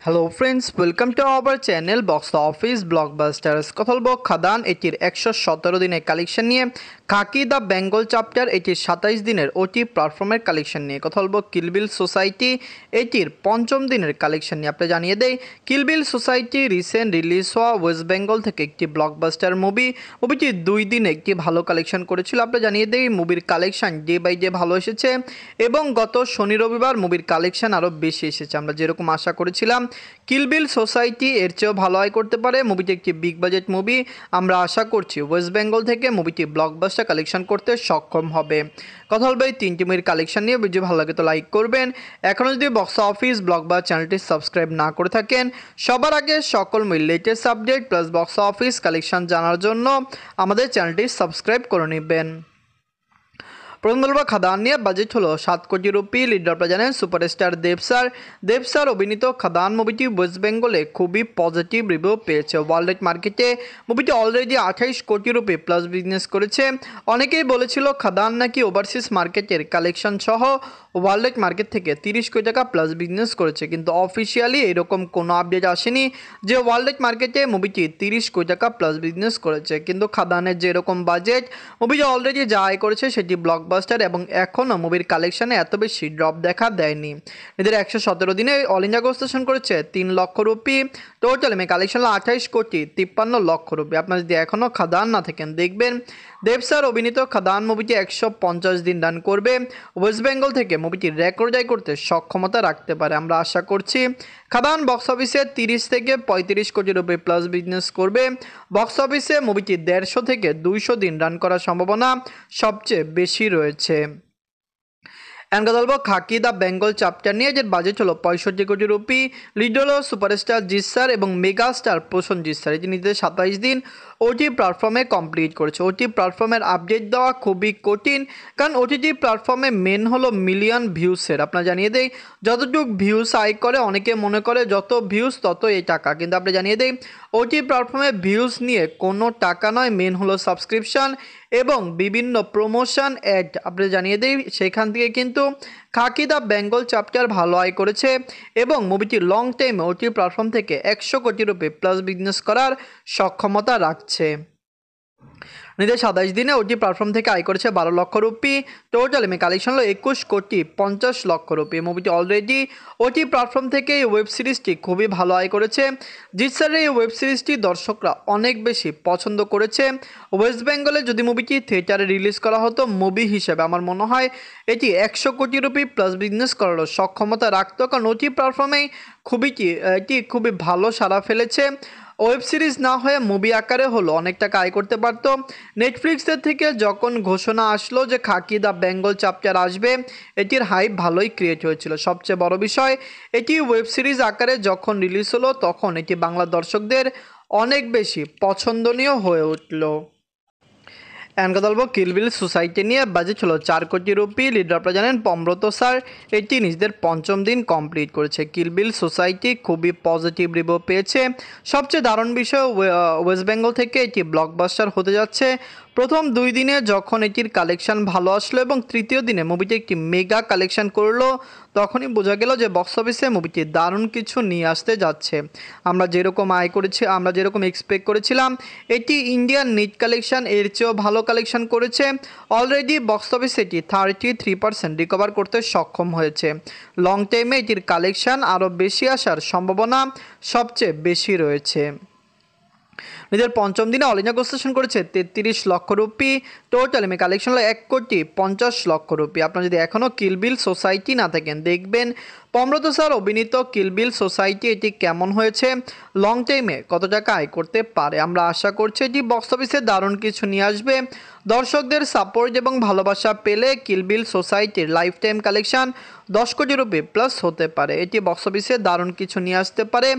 Hello friends, welcome to our channel box office blockbusters. কথা বলবো খাদান এটির 117 দিনের কালেকশন নিয়ে, খাকি দ্য বেঙ্গল চ্যাপ্টার এটির 27 দিনের ওটি প্ল্যাটফর্মের কালেকশন নিয়ে, কথা বলবো কিলবিল সোসাইটি এটির 5ম দিনের কালেকশন নিয়ে। আপনি জানিয়ে দেই, কিলবিল সোসাইটি রিসেন্ট রিলিজ হওয়া ওয়েস্ট বেঙ্গল থেকে একটি ব্লকবাস্টার মুভিটি 2 দিনে একটি ভালো কালেকশন করেছিল। আপনি জানিয়ে দেই, মুভির কালেকশন ডে বাই ডে ভালো এসেছে এবং গত শনি রবিবার মুভির কালেকশন আরও বেশি এসেছে। আমরা যেরকম আশা করেছিলাম কিলবিল সোসাইটি এর চেয়েও ভালো আয় করতে পারে। মুভিটি একটি বিগ বাজেট মুভি, আমরা আশা করছি ওয়েস্ট বেঙ্গল থেকে মুভিটি ব্লকবাস্টার কালেকশন করতে সক্ষম হবে। কথা বলবো এই 3টি মুভির কালেকশন নিয়ে। ভিডিও ভালো লাগে তো লাইক করবেন। এখনও যদি বক্স অফিস ব্লকবাস্টার চ্যানেলটি সাবস্ক্রাইব না করে থাকেন, সবার আগে সকল মুভির latest update plus box office collection জানার জন্য আমাদের চ্যানেলটি সাবস্ক্রাইব করে নেবেন। প্রথম বলবো খাদান নিয়ে। বাজেট হলো 7 কোটি রুপি। লিডার আপনারা জানেন সুপারস্টার দেব স্যার অভিনীত খাদান মুভিটি ওয়েস্ট বেঙ্গলে খুবই পজিটিভ রিভিউ পেয়েছে। ওয়ার্ল্ড মার্কেটে মুভিটি অলরেডি 28 কোটি রুপি প্লাস বিজনেস করেছে। অনেকেই বলেছিল খাদান নাকি ওভারসিজ মার্কেটের কালেকশন সহ ওয়ার্ল্ড মার্কেট থেকে 30 কোটি টাকা প্লাস বিজনেস করেছে, কিন্তু অফিসিয়ালি এরকম কোনো আপডেট আসেনি যে ওয়ার্ল্ড মার্কেটে মুভিটি 30 কোটি টাকা প্লাস বিজনেস করেছে। কিন্তু খাদানের যেরকম বাজেট, মুভিটি অলরেডি যা আয় করেছে সেটি ব্লকবাস্টার এবং এখনও মুভির কালেকশনে এত বেশি ড্রপ দেখা দেয়নি। এদের 117 দিনে অল ইন্ডিয়া গ্রোসেশন করেছে 3 লক্ষ রুপি। টোটাল কালেকশন 28 কোটি 53 লক্ষ রুপি। আপনারা যদি এখনও খাদান না থাকেন, দেখবেন দেব স্যার অভিনীত খাদান মুভিটি 150 দিন রান করবে। ওয়েস্ট বেঙ্গল থেকে মুভিটি রেকর্ড জয় করতে সক্ষমতা রাখতে পারে। আমরা আশা করছি খাদান বক্স অফিসে 30 থেকে 35 কোটি রুপি প্লাস বিজনেস করবে। বক্স অফিসে মুভিটি 150 থেকে 200 দিন রান করার সম্ভাবনা সবচেয়ে বেশি রয়েছে। কথা বলবো খাকি দ্য বেঙ্গল চ্যাপ্টার নিয়ে, যে বাজেট হলো 65 কোটি রুপি। লিড হলো সুপারস্টার জিৎ স্যার এবং মেগা স্টার প্রসেনজিৎ স্যার। এটি নিজেদের 27 দিন ওটি প্ল্যাটফর্মে কমপ্লিট করেছে। ওটি প্ল্যাটফর্মের আপডেট দেওয়া খুবই কঠিন, কারণ ওটিটি প্ল্যাটফর্মে মেন হলো মিলিয়ন ভিউসের। আপনারা জানিয়ে দেই, যতটুকু ভিউস আয় করে অনেকে মনে করে যত ভিউস তত এই টাকা, কিন্তু আপনি জানিয়ে দেই ওটি প্ল্যাটফর্মে ভিউস নিয়ে কোনো টাকা নয়, মেন হলো সাবস্ক্রিপশন এবং বিভিন্ন প্রমোশন অ্যাড। আপনি জানিয়ে দেই সেখান থেকে কিন্তু খাকি দ্য বেঙ্গল চ্যাপ্টার ভালো আয় করেছে এবং মুভিটি লং টাইমে ওটি প্ল্যাটফর্ম থেকে 100 কোটি রুপি প্লাস বিজনেস করার সক্ষমতা রাখছে। নিজের 27 দিনে ওটি প্ল্যাটফর্ম থেকে আয় করেছে 12 লক্ষ রুপি। টোটাল কালেকশন হলো 21 কোটি 50 লক্ষ রুপি। মুভিটি অলরেডি ওটি প্ল্যাটফর্ম থেকে এই ওয়েব সিরিজটি খুবই ভালো আয় করেছে। জিৎ স্যারের এই ওয়েব সিরিজটি দর্শকরা অনেক বেশি পছন্দ করেছে। ওয়েস্ট বেঙ্গলে যদি মুভিটি থিয়েটারে রিলিজ করা হতো, মুভি হিসেবে আমার মনে হয় এটি 100 কোটি রুপি প্লাস বিজনেস করারও সক্ষমতা রাখতো, কারণ ওটি প্ল্যাটফর্মেই এটি খুবই ভালো সাড়া ফেলেছে। ওয়েব সিরিজ না হয়ে মুভি আকারে হলো অনেক টাকা আয় করতে পারত। নেটফ্লিক্সের থেকে যখন ঘোষণা আসলো যে খাকি দ্য বেঙ্গল চ্যাপ্টার আসবে, এটির হাইপ ভালোই ক্রিয়েট হয়েছিল। সবচেয়ে বড় বিষয়, এটি ওয়েব সিরিজ আকারে যখন রিলিজ হলো তখন এটি বাংলা দর্শকদের অনেক বেশি পছন্দনীয় হয়ে উঠল। কথা বলবো কিলবিল সোসাইটি নিয়ে। বাজেট হলো 4 কোটি রুপি। লিডার আপনারা জানেন পমব্রত স্যার। এটি নিজেদের 5ম দিন কমপ্লিট করেছে। কিলবিল সোসাইটি খুবই পজিটিভ রিভিউ পেয়েছে। সবচেয়ে দারুণ বিষয়, ওয়েস্ট বেঙ্গল থেকে এটি ব্লকবাস্টার হতে যাচ্ছে। প্রথম 2 দিনে যখন এটির কালেকশন ভালো আসলো এবং তৃতীয় দিনে মুভিটি একটি মেগা কালেকশন করলো, তখনই বোঝা গেল যে বক্স অফিসে মুভিটি দারুণ কিছু নিয়ে আসতে যাচ্ছে। আমরা যেরকম এক্সপেক্ট করেছিলাম, এটি ইন্ডিয়ান নেট কালেকশন এর চেয়েও ভালো কালেকশন করেছে। অলরেডি বক্স অফিসে এটি 33% রিকভার করতে সক্ষম হয়েছে। লং টাইমে এটির কালেকশন আরও বেশি আসার সম্ভাবনা সবচেয়ে বেশি রয়েছে। নিজের 5ম দিনে অল ইন্ডিয়া গ্রোসেশন করেছে 33 লক্ষ রুপি। টোটাল কালেকশন হলো 1 কোটি 50 লক্ষ রুপি। আপনারা যদি এখনও কিলবিল সোসাইটি না থাকেন, দেখবেন পমব্রত স্যার অভিনীত কিলবিল সোসাইটি এটি কেমন হয়েছে, লং টাইমে কত টাকা আয় করতে পারে। আমরা আশা করছি এটি বক্স অফিসে দারুণ কিছু নিয়ে আসবে। দর্শকদের সাপোর্ট এবং ভালোবাসা পেলে কিলবিল সোসাইটির লাইফ টাইম কালেকশন 10 কোটি রুপি প্লাস হতে পারে। এটি বক্স অফিসে দারুণ কিছু নিয়ে আসতে পারে,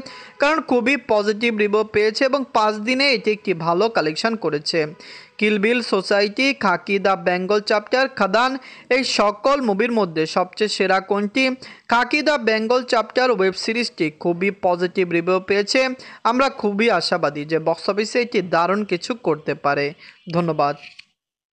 কারণ খুবই পজিটিভ রিভিউ পেয়েছে এবং 5 দিনে এটি একটি ভালো কালেকশন করেছে। Kill Bill society, Khaki the Bengal chapter, Khadaan, এই সকল মুভির মধ্যে সবচেয়ে সেরা কোনটি? Khaki the Bengal chapter web সিরিজটি খুবই পজিটিভ রিভিউ পেয়েছে। আমরা খুবই আশাবাদী যে বক্স অফিসে এটি দারুণ কিছু করতে পারে। ধন্যবাদ।